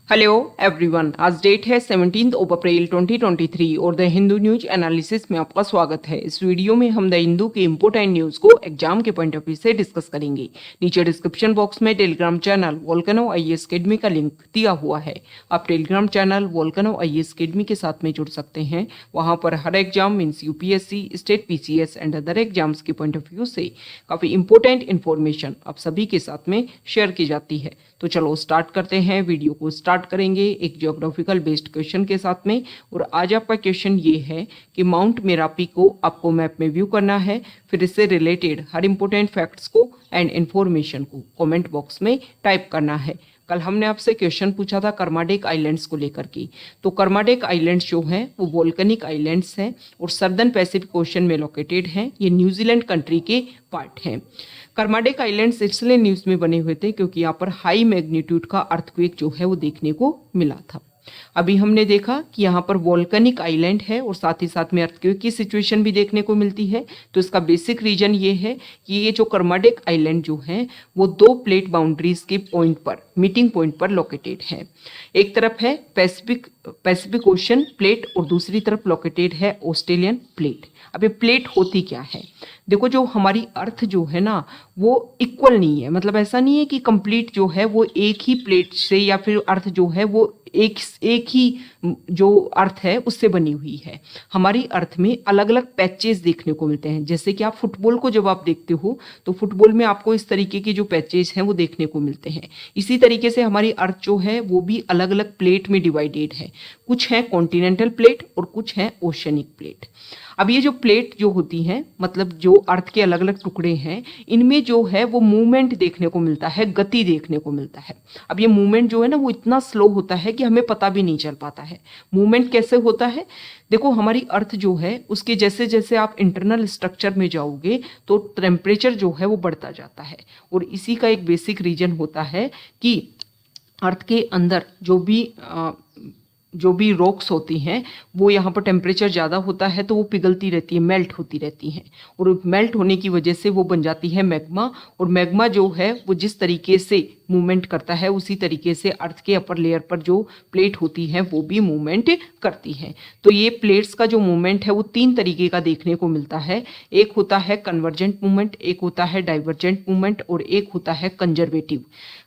Hello everyone, आज date है 17 अप्रैल 2023 और द हिंदू न्यूज एनालिसिस में आपका स्वागत है। इस वीडियो में हम द हिंदू के इंपोर्टेंट न्यूज को एग्जाम के पॉइंट ऑफ व्यू से डिस्कस करेंगे। नीचे डिस्क्रिप्शन बॉक्स में Telegram channel Volcano IAS Academy का लिंक दिया हुआ है। आप Telegram channel Volcano IAS Academy के साथ में जुड़ सकते हैं। वहां पर हर exam means UPSC, state PCS and other exams के पॉइंट ऑफ व्यू से काफी इंपॉर्टेंट इन्फॉर्मेशन आप सभी के साथ में शेयर की जाती है। तो चलो स्टार्ट करते हैं। वीडियो को स्टार्ट करेंगे एक ज्योग्राफिकल बेस्ड क्वेश्चन के साथ में। और आज आपका क्वेश्चन ये है कि माउंट मेरापी को आपको मैप में व्यू करना है, फिर इससे रिलेटेड हर इंपॉर्टेंट फैक्ट्स को एंड इंफॉर्मेशन को कमेंट बॉक्स में टाइप करना है। कल हमने आपसे क्वेश्चन पूछा था कर्माडेक आइलैंड्स को लेकर के। तो कर्माडेक आइलैंड्स जो हैं वो वोल्केनिक आइलैंड्स हैं और सर्दर्न पैसिफिक ओशन में लोकेटेड हैं। ये न्यूजीलैंड कंट्री के पार्ट हैं। कर्माडेक आइलैंड्स इसलिए न्यूज़ में बने हुए थे क्योंकि यहाँ पर हाई मैग्नीट्यूड का अर्थक्वेक जो है वो देखने को मिला था। अभी हमने देखा कि यहाँ पर वोल्केनिक आइलैंड है और साथ ही साथ में अर्थक्वेक की सिचुएशन भी देखने को मिलती है। तो इसका बेसिक रीजन ये है कि ये जो कर्माडेक आइलैंड जो है वो दो प्लेट बाउंड्रीज के पॉइंट पर, मीटिंग पॉइंट पर लोकेटेड है। एक तरफ है पैसिफिक ओशन प्लेट और दूसरी तरफ लोकेटेड है ऑस्ट्रेलियन प्लेट। अब ये प्लेट होती क्या है? देखो, जो हमारी अर्थ जो है ना वो इक्वल नहीं है। मतलब ऐसा नहीं है कि कंप्लीट जो है वो एक ही प्लेट से या फिर अर्थ जो है वो एक ही जो अर्थ है उससे बनी हुई है। हमारी अर्थ में अलग अलग पैचेस देखने को मिलते हैं। जैसे कि आप फुटबॉल को जब आप देखते हो तो फुटबॉल में आपको इस तरीके के जो पैचेस हैं वो देखने को मिलते हैं। इसी तरीके से हमारी अर्थ जो है वो भी अलग अलग प्लेट में डिवाइडेड है। कुछ है कॉन्टिनेंटल प्लेट और कुछ है ओशनिक प्लेट। अब ये जो प्लेट जो होती हैं, मतलब जो अर्थ के अलग अलग टुकड़े हैं, इनमें जो है वो मूवमेंट देखने को मिलता है, गति देखने को मिलता है। अब ये मूवमेंट जो है ना वो इतना स्लो होता है कि हमें पता भी नहीं चल पाता है। मूवमेंट कैसे होता है? देखो, हमारी अर्थ जो है उसके जैसे जैसे आप इंटरनल स्ट्रक्चर में जाओगे तो टेम्परेचर जो है वो बढ़ता जाता है। और इसी का एक बेसिक रीजन होता है कि अर्थ के अंदर जो भी रॉक्स होती हैं वो यहाँ पर टेम्परेचर ज़्यादा होता है तो वो पिघलती रहती है, मेल्ट होती रहती हैं। और मेल्ट होने की वजह से वो बन जाती है मैग्मा। और मैग्मा जो है वो जिस तरीके से मूवमेंट करता है उसी तरीके से अर्थ के अपर लेयर पर जो प्लेट होती है वो भी मूवमेंट करती है। तो ये प्लेट्स का जो मूवमेंट है वो तीन तरीके का देखने को मिलता है। एक होता है कन्वर्जेंट मूवमेंट, एक होता है डाइवर्जेंट मूवमेंट और एक होता है कंजर्वेटिव।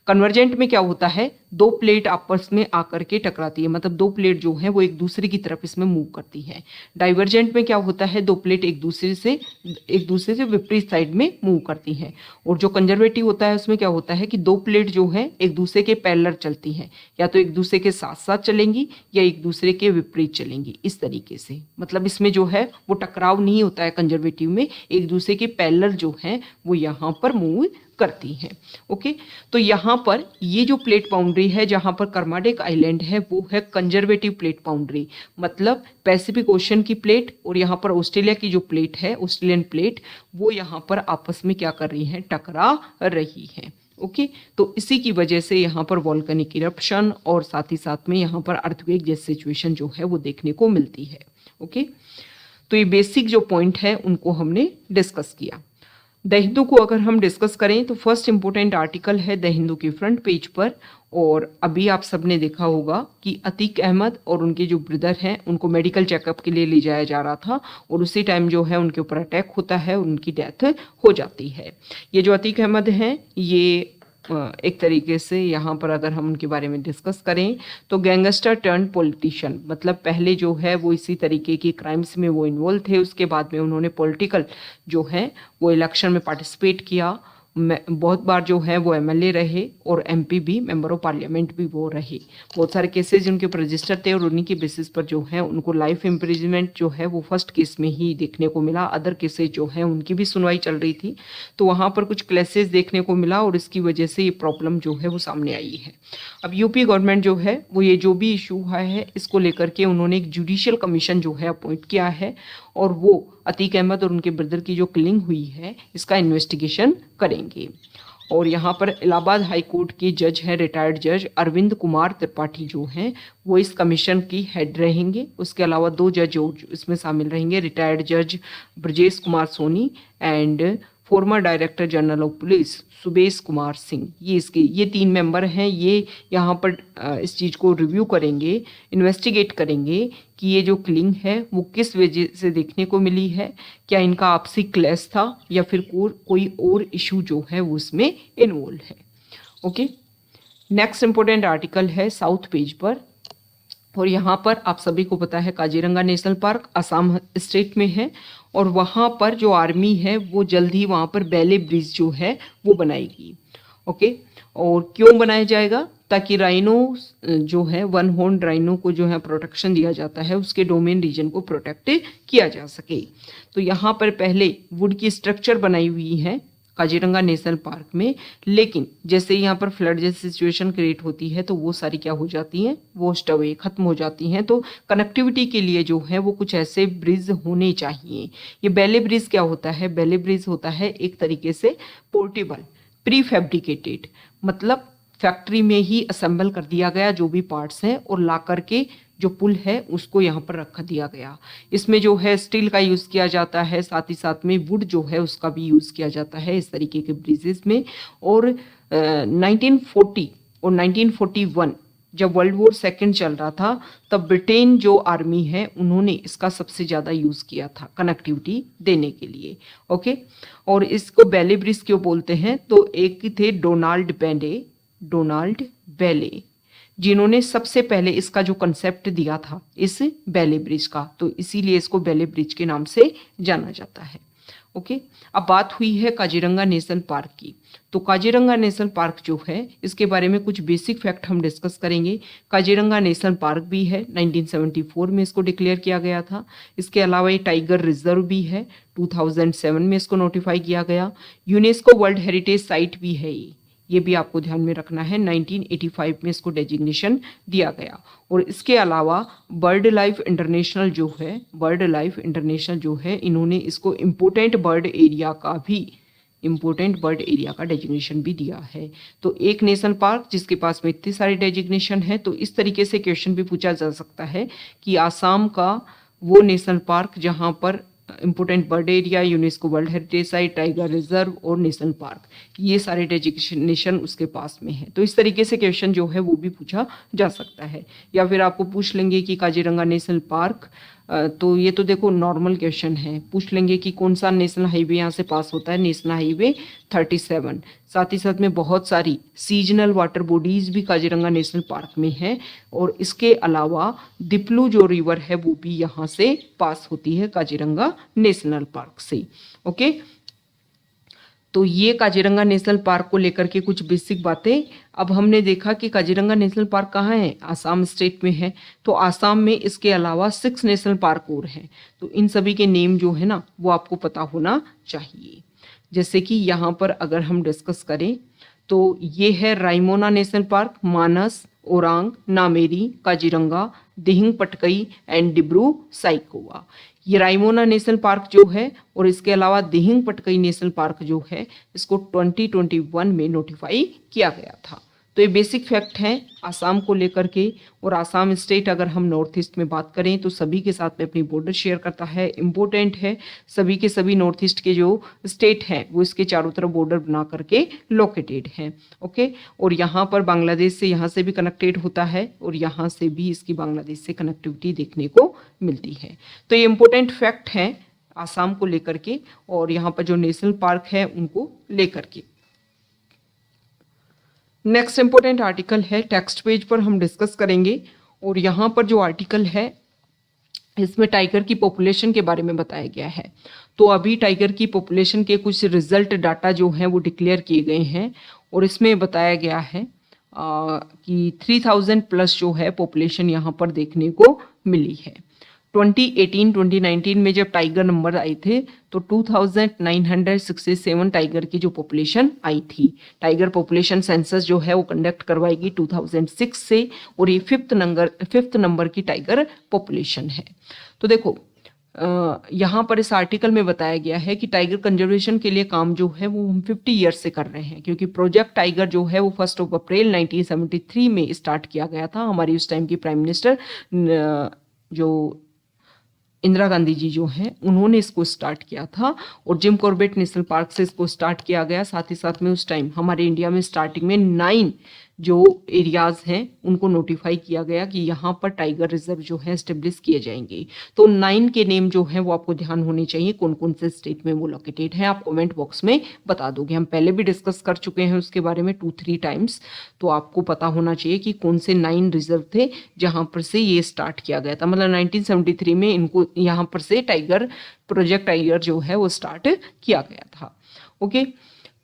कन्वर्जेंट में क्या होता है? दो प्लेट आपस में आकर के टकराती है, मतलब दो प्लेट जो है वो एक दूसरे की तरफ इसमें मूव करती है। डाइवर्जेंट में क्या होता है? दो प्लेट एक दूसरे से विपरीत साइड में मूव करती हैं। और जो कंजर्वेटिव होता है उसमें क्या होता है कि दो प्लेट जो है एक दूसरे के पैरेलल चलती हैं, या तो एक दूसरे के साथ साथ चलेंगी या एक दूसरे के विपरीत चलेंगी। इस तरीके से मतलब इसमें जो है वो टकराव नहीं होता है। कंजर्वेटिव में एक दूसरे के पैरेलल जो है वो यहाँ पर मूव करती हैं। ओके, तो यहाँ पर ये जो प्लेट बाउंड्री है जहाँ पर कर्माडेक आइलैंड है वो है कंजर्वेटिव प्लेट बाउंड्री। मतलब पैसिफिक ओशन की प्लेट और यहाँ पर ऑस्ट्रेलिया की जो प्लेट है, ऑस्ट्रेलियन प्लेट, वो यहाँ पर आपस में क्या कर रही हैं? टकरा रही हैं। ओके, तो इसी की वजह से यहाँ पर वॉल्केनिक इरप्शन और साथ ही साथ में यहाँ पर अर्थक्वेक जैसी सिचुएशन जो है वो देखने को मिलती है। ओके, तो ये बेसिक जो पॉइंट है उनको हमने डिस्कस किया। द हिंदू को अगर हम डिस्कस करें तो फर्स्ट इंपॉर्टेंट आर्टिकल है द हिंदू के फ्रंट पेज पर। और अभी आप सबने देखा होगा कि अतीक अहमद और उनके जो ब्रदर हैं उनको मेडिकल चेकअप के लिए ले जाया जा रहा था और उसी टाइम जो है उनके ऊपर अटैक होता है और उनकी डेथ हो जाती है। ये जो अतीक अहमद हैं ये एक तरीके से यहाँ पर अगर हम उनके बारे में डिस्कस करें तो गैंगस्टर टर्न पॉलिटिशियन, मतलब पहले जो है वो इसी तरीके की क्राइम्स में वो इन्वॉल्व थे। उसके बाद में उन्होंने पॉलिटिकल जो है वो इलेक्शन में पार्टिसिपेट किया। बहुत बार जो है वो एमएलए रहे और एमपी भी, मेंबर ऑफ पार्लियामेंट भी वो रहे। बहुत सारे केसेस उनके ऊपर रजिस्टर थे और उन्हीं के बेसिस पर जो है उनको लाइफ इम्प्रिजनमेंट जो है वो फर्स्ट केस में ही देखने को मिला। अदर केसेस जो है उनकी भी सुनवाई चल रही थी तो वहाँ पर कुछ क्लेसेस देखने को मिला और इसकी वजह से ये प्रॉब्लम जो है वो सामने आई है। अब यूपी गवर्नमेंट जो है वो ये जो भी इशू है इसको लेकर के उन्होंने एक जुडिशियल कमीशन जो है अपॉइंट किया है और वो अतीक अहमद और उनके ब्रदर की जो किलिंग हुई है इसका इन्वेस्टिगेशन करेंगे। और यहाँ पर इलाहाबाद हाई कोर्ट के जज हैं, रिटायर्ड जज अरविंद कुमार त्रिपाठी जो हैं वो इस कमीशन की हेड रहेंगे। उसके अलावा दो जज और इसमें शामिल रहेंगे, रिटायर्ड जज Brajesh Kumar Soni and former director general of police Subesh Kumar Singh, ये 3 मेंबर हैं। ये यहाँ पर इस चीज़ को रिव्यू करेंगे, इन्वेस्टिगेट करेंगे कि ये जो किलिंग है वो किस वजह से देखने को मिली है, क्या इनका आपसी क्लैश था या फिर कोई और इशू जो है वो उसमें इन्वॉल्व है। ओके, नेक्स्ट इंपॉर्टेंट आर्टिकल है साउथ पेज पर, और यहाँ पर आप सभी को पता है Kaziranga national park Assam state में है, और वहाँ पर जो आर्मी है वो जल्द ही वहाँ पर बैले ब्रिज जो है वो बनाएगी। ओके, और क्यों बनाया जाएगा? ताकि राइनो जो है, वन हॉर्न राइनो को जो है प्रोटेक्शन दिया जाता है, उसके डोमेन रीजन को प्रोटेक्ट किया जा सके। तो यहाँ पर पहले वुड की स्ट्रक्चर बनाई हुई है काजीरंगा नेशनल पार्क में, लेकिन जैसे यहाँ पर फ्लड जैसी सिचुएशन क्रिएट होती है तो वो सारी क्या हो जाती हैं, वॉश्ड अवे, खत्म हो जाती हैं। तो कनेक्टिविटी के लिए जो है वो कुछ ऐसे ब्रिज होने चाहिए। ये बैले ब्रिज क्या होता है? बैले ब्रिज होता है एक तरीके से पोर्टेबल, प्री फैब्रिकेटेड, मतलब फैक्ट्री में ही असेंबल कर दिया गया जो भी पार्ट्स हैं, और ला करके जो पुल है उसको यहाँ पर रख दिया गया। इसमें जो है स्टील का यूज़ किया जाता है, साथ ही साथ में वुड जो है उसका भी यूज़ किया जाता है इस तरीके के ब्रिजेस में। और 1940 और 1941 जब वर्ल्ड वॉर सेकेंड चल रहा था, तब ब्रिटेन जो आर्मी है उन्होंने इसका सबसे ज़्यादा यूज़ किया था कनेक्टिविटी देने के लिए। ओके, और इसको बैले ब्रिज क्यों बोलते हैं? तो एक थे डोनाल्ड बैले, जिन्होंने सबसे पहले इसका जो कंसेप्ट दिया था इस बैले ब्रिज का, तो इसीलिए इसको बैले ब्रिज के नाम से जाना जाता है। ओके, अब बात हुई है काजीरंगा नेशनल पार्क की। तो काजीरंगा नेशनल पार्क जो है इसके बारे में कुछ बेसिक फैक्ट हम डिस्कस करेंगे। काजीरंगा नेशनल पार्क भी है, 1974 में इसको डिक्लेयर किया गया था। इसके अलावा ये टाइगर रिजर्व भी है, 2007 में इसको नोटिफाई किया गया। यूनेस्को वर्ल्ड हेरिटेज साइट भी है ये भी आपको ध्यान में रखना है। 1985 में इसको डेजिग्नेशन दिया गया। और इसके अलावा बर्ड लाइफ इंटरनेशनल जो है इन्होंने इसको इम्पोर्टेंट बर्ड एरिया का डेजिग्नेशन भी दिया है। तो एक नेशनल पार्क जिसके पास में इतनी सारी डेजिग्नेशन है, तो इस तरीके से क्वेश्चन भी पूछा जा सकता है कि आसाम का वो नेशनल पार्क जहाँ पर important bird area, UNESCO world heritage site, tiger reserve और नेशनल पार्क, ये सारे डेजिग्नेशन उसके पास में है। तो इस तरीके से क्वेश्चन जो है वो भी पूछा जा सकता है। या फिर आपको पूछ लेंगे कि काजीरंगा नेशनल पार्क, तो ये तो देखो नॉर्मल क्वेश्चन है, पूछ लेंगे कि कौन सा नेशनल हाईवे यहाँ से पास होता है, नेशनल हाईवे 37। साथ ही साथ में बहुत सारी सीजनल वाटर बॉडीज भी काजीरंगा नेशनल पार्क में है, और इसके अलावा दिपलू जो रिवर है वो भी यहाँ से पास होती है काजीरंगा नेशनल पार्क से। ओके, तो ये काजीरंगा नेशनल पार्क को लेकर के कुछ बेसिक बातें। अब हमने देखा कि काजीरंगा नेशनल पार्क कहाँ है, आसाम स्टेट में है। तो आसाम में इसके अलावा 6 नेशनल पार्क और हैं, तो इन सभी के नेम जो है ना वो आपको पता होना चाहिए। जैसे कि यहाँ पर अगर हम डिस्कस करें तो ये है Raimona national park, Manas, Orang, Nameri, Kaziranga, Dihing Patkai and Dibru Saikhowa. ये रायमोना नेशनल पार्क जो है, और इसके अलावा दिहिंग पटकई नेशनल पार्क जो है इसको 2021 में नोटिफाई किया गया था। तो ये बेसिक फैक्ट हैं आसाम को लेकर के। और आसाम स्टेट अगर हम नॉर्थ ईस्ट में बात करें तो सभी के साथ में अपनी बॉर्डर शेयर करता है, इम्पोर्टेंट है। सभी के सभी नॉर्थ ईस्ट के जो स्टेट हैं वो इसके चारों तरफ बॉर्डर बना करके लोकेटेड हैं। ओके, और यहाँ पर बांग्लादेश से यहाँ से भी कनेक्टेड होता है, और यहाँ से भी इसकी बांग्लादेश से कनेक्टिविटी देखने को मिलती है। तो ये इम्पोर्टेंट फैक्ट हैं आसाम को लेकर के, और यहाँ पर जो नेशनल पार्क है उनको लेकर के। नेक्स्ट इंपॉर्टेंट आर्टिकल है, टेक्स्ट पेज पर हम डिस्कस करेंगे। और यहाँ पर जो आर्टिकल है इसमें टाइगर की पॉपुलेशन के बारे में बताया गया है। तो अभी टाइगर की पॉपुलेशन के कुछ रिजल्ट डाटा जो हैं वो डिक्लेयर किए गए हैं, और इसमें बताया गया है कि 3000 प्लस जो है पॉपुलेशन यहाँ पर देखने को मिली है। 2018-2019 में जब टाइगर नंबर आए थे तो 2967 टाइगर की जो पॉपुलेशन आई थी। टाइगर पॉपुलेशन सेंसस जो है वो कंडक्ट करवाएगी 2006 से, और ये फिफ्थ नंबर की टाइगर पॉपुलेशन है। तो देखो यहाँ पर इस आर्टिकल में बताया गया है कि टाइगर कंजर्वेशन के लिए काम जो है वो हम 50 ईयर्स से कर रहे हैं, क्योंकि प्रोजेक्ट टाइगर जो है वो 1 अप्रैल 1973 में स्टार्ट किया गया था। हमारी उस टाइम की प्राइम मिनिस्टर जो इंदिरा गांधी जी जो हैं उन्होंने इसको स्टार्ट किया था और जिम कॉर्बेट नेशनल पार्क से इसको स्टार्ट किया गया। साथ ही साथ में उस टाइम हमारे इंडिया में स्टार्टिंग में 9 जो एरियाज हैं उनको नोटिफाई किया गया कि यहाँ पर टाइगर रिजर्व जो है एस्टेब्लिश किए जाएंगे। तो 9 के नेम जो हैं वो आपको ध्यान होने चाहिए, कौन कौन से स्टेट में वो लोकेटेड है, आप कमेंट बॉक्स में बता दोगे। हम पहले भी डिस्कस कर चुके हैं उसके बारे में 2-3 टाइम्स, तो आपको पता होना चाहिए कि कौन से 9 रिजर्व थे जहाँ पर से ये स्टार्ट किया गया था। मतलब 1973 में इनको यहाँ पर से प्रोजेक्ट टाइगर जो है वो स्टार्ट किया गया था। ओके,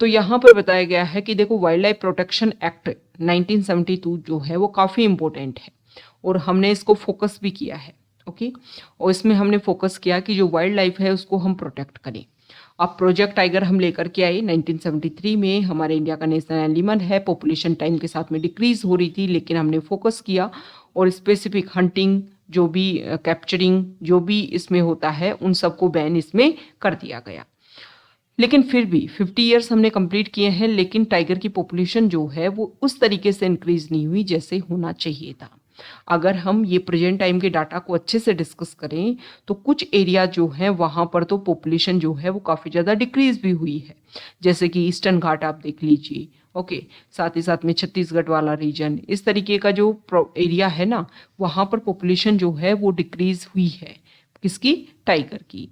तो यहाँ पर बताया गया है कि देखो वाइल्ड लाइफ प्रोटेक्शन एक्ट 1972 जो है वो काफ़ी इंपॉर्टेंट है और हमने इसको फोकस भी किया है। ओके, और इसमें हमने फोकस किया कि जो वाइल्ड लाइफ है उसको हम प्रोटेक्ट करें। अब प्रोजेक्ट टाइगर हम लेकर के आए 1973 में, हमारे इंडिया का नेशनल एनिमल है, पॉपुलेशन टाइम के साथ में डिक्रीज हो रही थी, लेकिन हमने फोकस किया और स्पेसिफिक हंटिंग जो भी कैप्चरिंग जो भी इसमें होता है उन सबको बैन इसमें कर दिया गया। लेकिन फिर भी 50 ईयर्स हमने कंप्लीट किए हैं, लेकिन टाइगर की पॉपुलेशन जो है वो उस तरीके से इंक्रीज नहीं हुई जैसे होना चाहिए था। अगर हम ये प्रेजेंट टाइम के डाटा को अच्छे से डिस्कस करें तो कुछ एरिया जो है वहाँ पर तो पॉपुलेशन जो है वो काफ़ी ज़्यादा डिक्रीज भी हुई है, जैसे कि ईस्टर्न घाट आप देख लीजिए। ओके, साथ ही साथ में छत्तीसगढ़ वाला रीजन, इस तरीके का जो एरिया है ना, वहाँ पर पॉपुलेशन जो है वो डिक्रीज हुई है। किसकी? टाइगर की।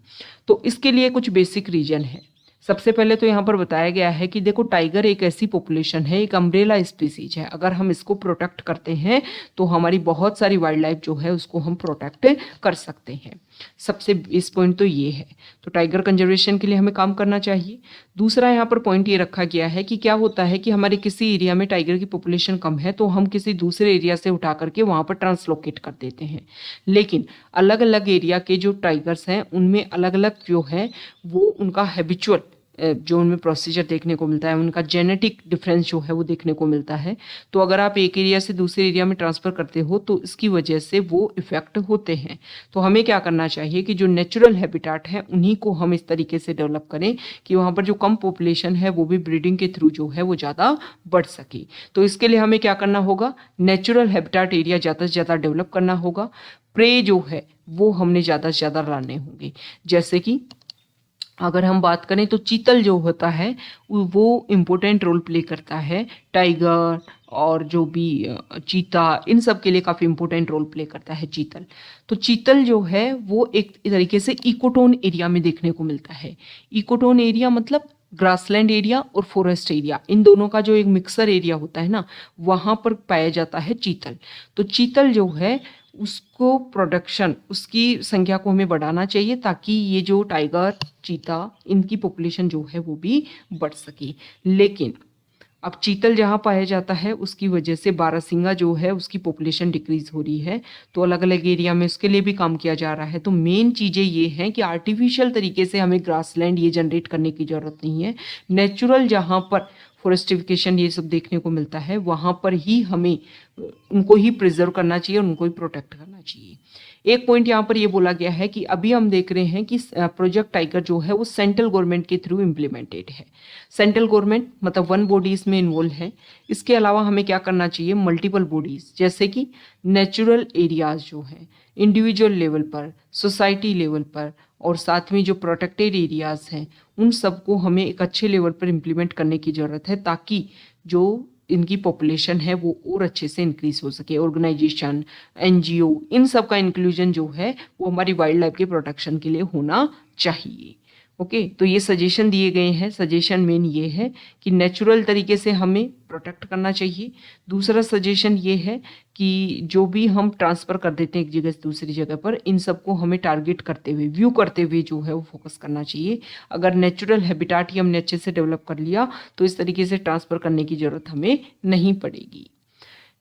तो इसके लिए कुछ बेसिक रीजन है। सबसे पहले तो यहाँ पर बताया गया है कि देखो टाइगर एक ऐसी पॉपुलेशन है, एक अम्ब्रेला स्पीसीज है। अगर हम इसको प्रोटेक्ट करते हैं तो हमारी बहुत सारी वाइल्ड लाइफ जो है उसको हम प्रोटेक्ट कर सकते हैं। सबसे इस पॉइंट तो ये है, तो टाइगर कंजर्वेशन के लिए हमें काम करना चाहिए। दूसरा यहाँ पर पॉइंट ये रखा गया है कि क्या होता है कि हमारे किसी एरिया में टाइगर की पॉपुलेशन कम है तो हम किसी दूसरे एरिया से उठा करके वहाँ पर ट्रांसलोकेट कर देते हैं, लेकिन अलग अलग एरिया के जो टाइगर्स हैं उनमें अलग अलग जो है वो उनका हैबिचुअल जो उनमें प्रोसीजर देखने को मिलता है, उनका जेनेटिक डिफरेंस जो है वो देखने को मिलता है। तो अगर आप एक एरिया से दूसरे एरिया में ट्रांसफ़र करते हो तो इसकी वजह से वो इफ़ेक्ट होते हैं। तो हमें क्या करना चाहिए कि जो नेचुरल हैबिटेट है उन्हीं को हम इस तरीके से डेवलप करें कि वहाँ पर जो कम पॉपुलेशन है वो भी ब्रीडिंग के थ्रू जो है वो ज़्यादा बढ़ सके। तो इसके लिए हमें क्या करना होगा? नेचुरल हैबिटेट एरिया ज़्यादा से ज़्यादा डेवलप करना होगा। प्रे जो है वो हमने ज़्यादा से ज़्यादा लाने होंगे। जैसे कि अगर हम बात करें तो चीतल जो होता है वो इम्पोर्टेंट रोल प्ले करता है। टाइगर और जो भी चीता, इन सब के लिए काफ़ी इम्पोर्टेंट रोल प्ले करता है चीतल। तो चीतल जो है वो एक तरीके से इकोटोन एरिया में देखने को मिलता है। इकोटोन एरिया मतलब ग्रासलैंड एरिया और फॉरेस्ट एरिया, इन दोनों का जो एक मिक्सर एरिया होता है ना, वहाँ पर पाया जाता है चीतल। तो चीतल जो है उसको प्रोडक्शन, उसकी संख्या को हमें बढ़ाना चाहिए ताकि ये जो टाइगर, चीता, इनकी पॉपुलेशन जो है वो भी बढ़ सके। लेकिन अब चीतल जहाँ पाया जाता है उसकी वजह से बारहसिंगा जो है उसकी पॉपुलेशन डिक्रीज हो रही है। तो अलग अलग एरिया में उसके लिए भी काम किया जा रहा है। तो मेन चीज़ें ये हैं कि आर्टिफिशियल तरीके से हमें ग्रासलैंड ये जनरेट करने की ज़रूरत नहीं है। नेचुरल जहाँ पर फॉरेस्टिफिकेशन ये सब देखने को मिलता है वहाँ पर ही हमें उनको ही प्रिजर्व करना चाहिए और उनको ही प्रोटेक्ट करना चाहिए। एक पॉइंट यहाँ पर ये बोला गया है कि अभी हम देख रहे हैं कि प्रोजेक्ट टाइगर जो है वो सेंट्रल गवर्नमेंट के थ्रू इम्प्लीमेंटेड है। सेंट्रल गवर्नमेंट मतलब 1 बॉडी इसमें इन्वॉल्व है। इसके अलावा हमें क्या करना चाहिए? मल्टीपल बॉडीज, जैसे कि नेचुरल एरियाज जो हैं इंडिविजुअल लेवल पर, सोसाइटी लेवल पर, और साथ में जो प्रोटेक्टेड एरियाज हैं उन सबको हमें एक अच्छे लेवल पर इम्प्लीमेंट करने की ज़रूरत है ताकि जो इनकी पॉपुलेशन है वो और अच्छे से इंक्रीज हो सके। ऑर्गेनाइजेशन, एनजीओ, इन सब का इंक्लूजन जो है वो हमारी वाइल्ड लाइफ के प्रोटेक्शन के लिए होना चाहिए। ओके, तो ये सजेशन दिए गए हैं। सजेशन मेन ये है कि नेचुरल तरीके से हमें प्रोटेक्ट करना चाहिए। दूसरा सजेशन ये है कि जो भी हम ट्रांसफ़र कर देते हैं एक जगह से दूसरी जगह पर, इन सबको हमें टारगेट करते हुए, व्यू करते हुए जो है वो फोकस करना चाहिए। अगर नेचुरल हैबिटेट ही हमने अच्छे से डेवलप कर लिया तो इस तरीके से ट्रांसफ़र करने की ज़रूरत हमें नहीं पड़ेगी।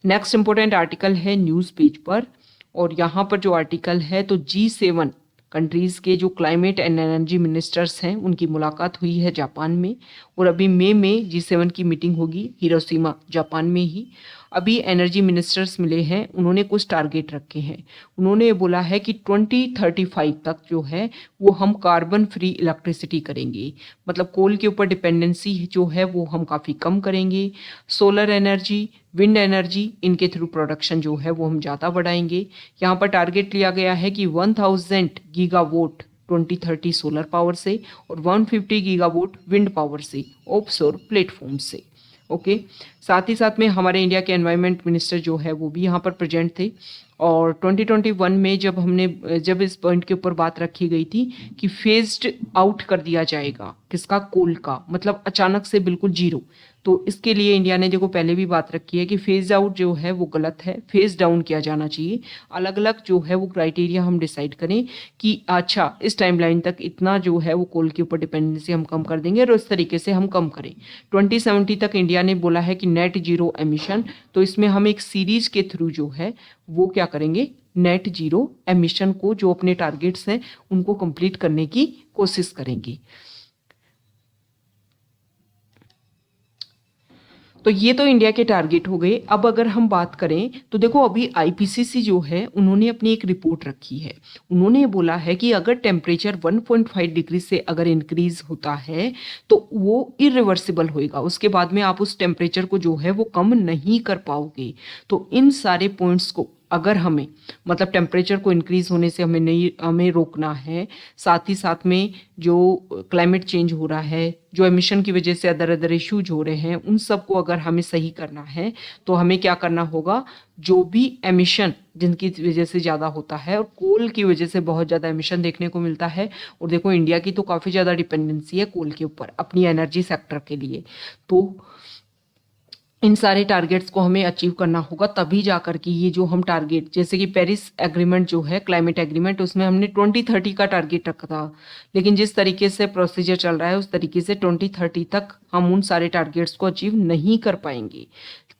नेक्स्ट इंपॉर्टेंट आर्टिकल है न्यूज़ पेज पर, और यहाँ पर जो आर्टिकल है तो G7 कंट्रीज़ के जो क्लाइमेट एंड एनर्जी मिनिस्टर्स हैं उनकी मुलाकात हुई है जापान में, और अभी मई में G7 की मीटिंग होगी हिरोशिमा, जापान में ही। अभी एनर्जी मिनिस्टर्स मिले हैं, उन्होंने कुछ टारगेट रखे हैं। उन्होंने बोला है कि 2035 तक जो है वो हम कार्बन फ्री इलेक्ट्रिसिटी करेंगे, मतलब कोल के ऊपर डिपेंडेंसी जो है वो हम काफ़ी कम करेंगे। सोलर एनर्जी, विंड एनर्जी, इनके थ्रू प्रोडक्शन जो है वो हम ज़्यादा बढ़ाएंगे। यहाँ पर टारगेट लिया गया है कि 1000 गीगावाट 2030 सोलर पावर से और 150 गीगावाट विंड पावर से ऑफशोर प्लेटफॉर्म से। ओके, साथ ही साथ में हमारे इंडिया के एनवायरनमेंट मिनिस्टर जो है वो भी यहाँ पर प्रेजेंट थे। और 2021 में जब इस पॉइंट के ऊपर बात रखी गई थी कि फेज्ड आउट कर दिया जाएगा किसका, कोल का, मतलब अचानक से बिल्कुल जीरो। तो इसके लिए इंडिया ने देखो पहले भी बात रखी है कि फेज आउट जो है वो गलत है, फेज डाउन किया जाना चाहिए। अलग अलग जो है वो क्राइटेरिया हम डिसाइड करें कि अच्छा इस टाइमलाइन तक इतना जो है वो कोल के ऊपर डिपेंडेंसी हम कम कर देंगे और इस तरीके से हम कम करें। 2070 तक इंडिया ने बोला है कि नेट जीरो एमिशन, तो इसमें हम एक सीरीज के थ्रू जो है वो क्या करेंगे, नेट जीरो एमिशन को जो अपने टारगेट्स हैं उनको कंप्लीट करने की कोशिश करेंगे। तो ये तो इंडिया के टारगेट हो गए। अब अगर हम बात करें तो देखो अभी आईपीसीसी जो है उन्होंने अपनी एक रिपोर्ट रखी है। उन्होंने बोला है कि अगर टेम्परेचर 1.5 डिग्री से अगर इंक्रीज होता है तो वो इरिवर्सिबल होएगा, उसके बाद में आप उस टेम्परेचर को जो है वो कम नहीं कर पाओगे। तो इन सारे पॉइंट्स को अगर हमें, मतलब टेम्परेचर को इंक्रीज होने से हमें रोकना है, साथ ही साथ में जो क्लाइमेट चेंज हो रहा है, जो एमिशन की वजह से अदर अदर इश्यूज हो रहे हैं, उन सब को अगर हमें सही करना है तो हमें क्या करना होगा, जो भी एमिशन जिनकी वजह से ज़्यादा होता है, और कोल की वजह से बहुत ज़्यादा एमिशन देखने को मिलता है। और देखो इंडिया की तो काफ़ी ज़्यादा डिपेंडेंसी है कोल के ऊपर अपनी एनर्जी सेक्टर के लिए। तो इन सारे टारगेट्स को हमें अचीव करना होगा, तभी जा कर के ये जो हम टारगेट, जैसे कि पेरिस एग्रीमेंट जो है क्लाइमेट एग्रीमेंट, उसमें हमने 2030 का टारगेट रखा था, लेकिन जिस तरीके से प्रोसीजर चल रहा है उस तरीके से 2030 तक हम उन सारे टारगेट्स को अचीव नहीं कर पाएंगे।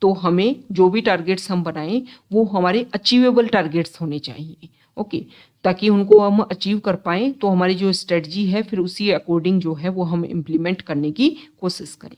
तो हमें जो भी टारगेट्स हम बनाएं वो हमारे अचीवेबल टारगेट्स होने चाहिए। ओके, ताकि उनको हम अचीव कर पाएं तो हमारी जो स्ट्रेटजी है फिर उसी अकॉर्डिंग जो है वो हम इम्प्लीमेंट करने की कोशिश करें।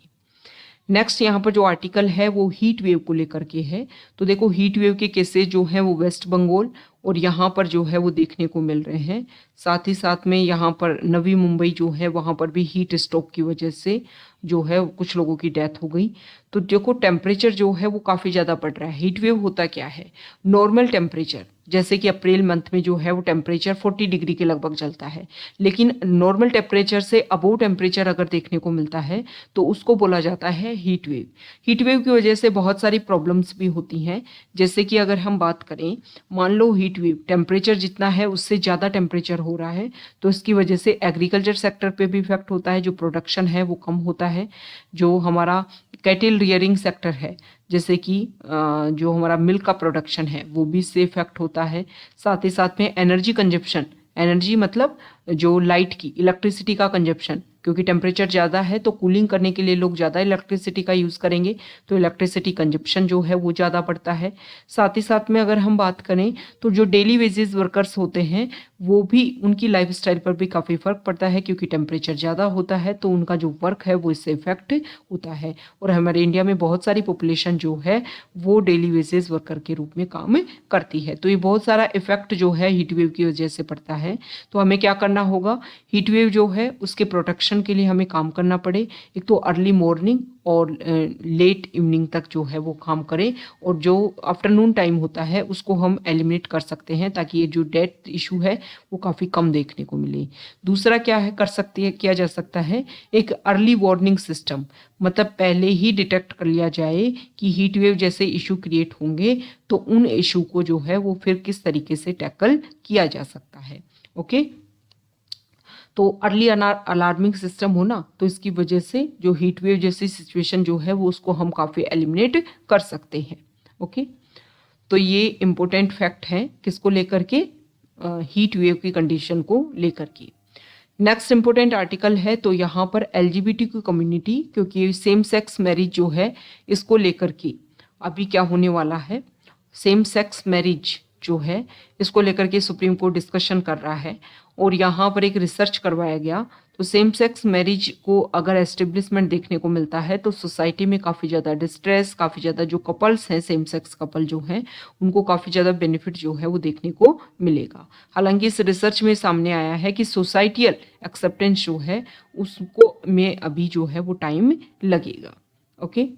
नेक्स्ट यहाँ पर जो आर्टिकल है वो हीट वेव को लेकर के है। तो देखो हीट वेव के केसेस जो हैं वो वेस्ट बंगाल और यहाँ पर जो है वो देखने को मिल रहे हैं। साथ ही साथ में यहाँ पर नवी मुंबई जो है वहाँ पर भी हीट स्ट्रोक की वजह से जो है कुछ लोगों की डेथ हो गई। तो देखो टेम्परेचर जो है वो काफ़ी ज़्यादा बढ़ रहा है। हीट वेव होता क्या है, नॉर्मल टेम्परेचर, जैसे कि अप्रैल मंथ में जो है वो टेम्परेचर 40 डिग्री के लगभग चलता है, लेकिन नॉर्मल टेम्परेचर से अबोव टेम्परेचर अगर देखने को मिलता है तो उसको बोला जाता है हीट वेव। हीट वेव की वजह से बहुत सारी प्रॉब्लम्स भी होती हैं, जैसे कि अगर हम बात करें, मान लो हीट वेव टेम्परेचर जितना है उससे ज़्यादा टेम्परेचर हो रहा है तो इसकी वजह से एग्रीकल्चर सेक्टर पे भी इफेक्ट होता है, जो प्रोडक्शन है वो कम होता है। जो हमारा कैटल रियरिंग सेक्टर है, जैसे कि जो हमारा मिल्क का प्रोडक्शन है वो भी इससे इफेक्ट होता है। साथ ही साथ में एनर्जी कंजप्शन, एनर्जी मतलब जो लाइट की, इलेक्ट्रिसिटी का कंजप्शन, क्योंकि टेम्परेचर ज़्यादा है तो कूलिंग करने के लिए लोग ज़्यादा इलेक्ट्रिसिटी का यूज़ करेंगे, तो इलेक्ट्रिसिटी कंजप्शन जो है वो ज़्यादा बढ़ता है। साथ ही साथ में अगर हम बात करें तो जो डेली वेजेस वर्कर्स होते हैं वो भी, उनकी लाइफस्टाइल पर भी काफ़ी फ़र्क पड़ता है, क्योंकि टेम्परेचर ज़्यादा होता है तो उनका जो वर्क है वो इससे इफेक्ट होता है। और हमारे इंडिया में बहुत सारी पॉपुलेशन जो है वो डेली वेजेस वर्कर के रूप में काम करती है, तो ये बहुत सारा इफेक्ट जो है हीट वेव की वजह से पड़ता है। तो हमें क्या करना होगा, हीट वेव जो है उसके प्रोटेक्शन के लिए हमें काम करना पड़े। एक तो अर्ली मॉर्निंग और लेट इवनिंग तक जो है वो काम करें, और जो आफ्टरनून टाइम होता है उसको हम एलिमिनेट कर सकते हैं, ताकि ये जो डेथ इशू है वो काफ़ी कम देखने को मिले। दूसरा क्या है किया जा सकता है, एक अर्ली वार्निंग सिस्टम, मतलब पहले ही डिटेक्ट कर लिया जाए कि हीट वेव जैसे इशू क्रिएट होंगे तो उन इशू को जो है वो फिर किस तरीके से टैकल किया जा सकता है। ओके, तो अर्ली अलार्मिंग सिस्टम होना, तो इसकी वजह से जो हीट वेव जैसी सिचुएशन जो है वो उसको हम काफ़ी एलिमिनेट कर सकते हैं। ओके, तो ये इम्पोर्टेंट फैक्ट है किसको लेकर के, हीट वेव की कंडीशन को लेकर के। नेक्स्ट इम्पोर्टेंट आर्टिकल है, तो यहाँ पर एलजीबीटी की कम्युनिटी, क्योंकि सेम सेक्स मैरिज जो है इसको लेकर के अभी क्या होने वाला है, सेम सेक्स मैरिज जो है इसको लेकर के सुप्रीम कोर्ट डिस्कशन कर रहा है। और यहाँ पर एक रिसर्च करवाया गया। तो सेम सेक्स मैरिज को अगर एस्टेब्लिशमेंट देखने को मिलता है तो सोसाइटी में काफ़ी ज़्यादा डिस्ट्रेस, काफ़ी ज़्यादा जो कपल्स हैं, सेम सेक्स कपल जो हैं, उनको काफ़ी ज़्यादा बेनिफिट जो है वो देखने को मिलेगा। हालांकि इस रिसर्च में सामने आया है कि सोसाइटियल एक्सेप्टेंस जो है उसको में अभी जो है वो टाइम लगेगा। ओके,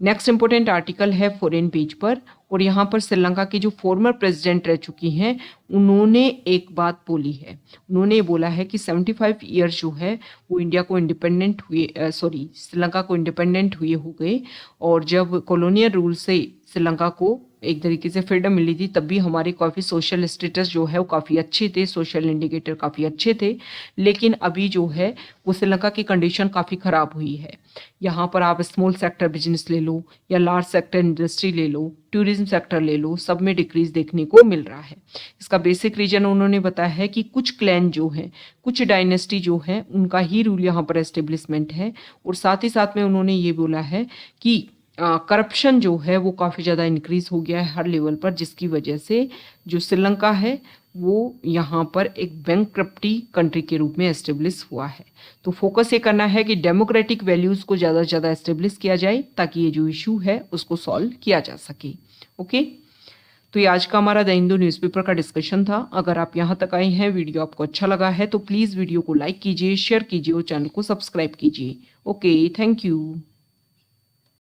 नेक्स्ट इंपॉर्टेंट आर्टिकल है फॉरेन पेज पर, और यहाँ पर श्रीलंका की जो फॉर्मर प्रेसिडेंट रह चुकी हैं उन्होंने एक बात बोली है। उन्होंने बोला है कि 75 ईयर्स जो है वो इंडिया को इंडिपेंडेंट हुए, श्रीलंका को इंडिपेंडेंट हुए हो गए, और जब कॉलोनियल रूल से श्रीलंका को एक तरीके से फ्रीडम मिली थी तब भी हमारे काफ़ी सोशल स्टेटस जो है वो काफ़ी अच्छे थे, सोशल इंडिकेटर काफ़ी अच्छे थे। लेकिन अभी जो है वो श्रीलंका की कंडीशन काफ़ी ख़राब हुई है। यहाँ पर आप स्मॉल सेक्टर बिजनेस ले लो या लार्ज सेक्टर इंडस्ट्री ले लो, टूरिज्म सेक्टर ले लो, सब में डिक्रीज देखने को मिल रहा है। इसका बेसिक रीजन उन्होंने बताया है कि कुछ क्लैन जो है, कुछ डायनेस्टी जो है, उनका ही रूल यहाँ पर एस्टेब्लिशमेंट है, और साथ ही साथ में उन्होंने ये बोला है कि करप्शन जो है वो काफ़ी ज़्यादा इंक्रीज हो गया है हर लेवल पर, जिसकी वजह से जो श्रीलंका है वो यहाँ पर एक बैंकक्रप्टी कंट्री के रूप में एस्टेब्लिश हुआ है। तो फोकस ये करना है कि डेमोक्रेटिक वैल्यूज़ को ज़्यादा से ज़्यादा एस्टेब्लिश किया जाए ताकि ये जो इशू है उसको सॉल्व किया जा सके। ओके, तो ये आज का हमारा द हिंदू न्यूज़पेपर का डिस्कशन था। अगर आप यहाँ तक आए हैं, वीडियो आपको अच्छा लगा है तो प्लीज़ वीडियो को लाइक कीजिए, शेयर कीजिए और चैनल को सब्सक्राइब कीजिए। Okay, thank you.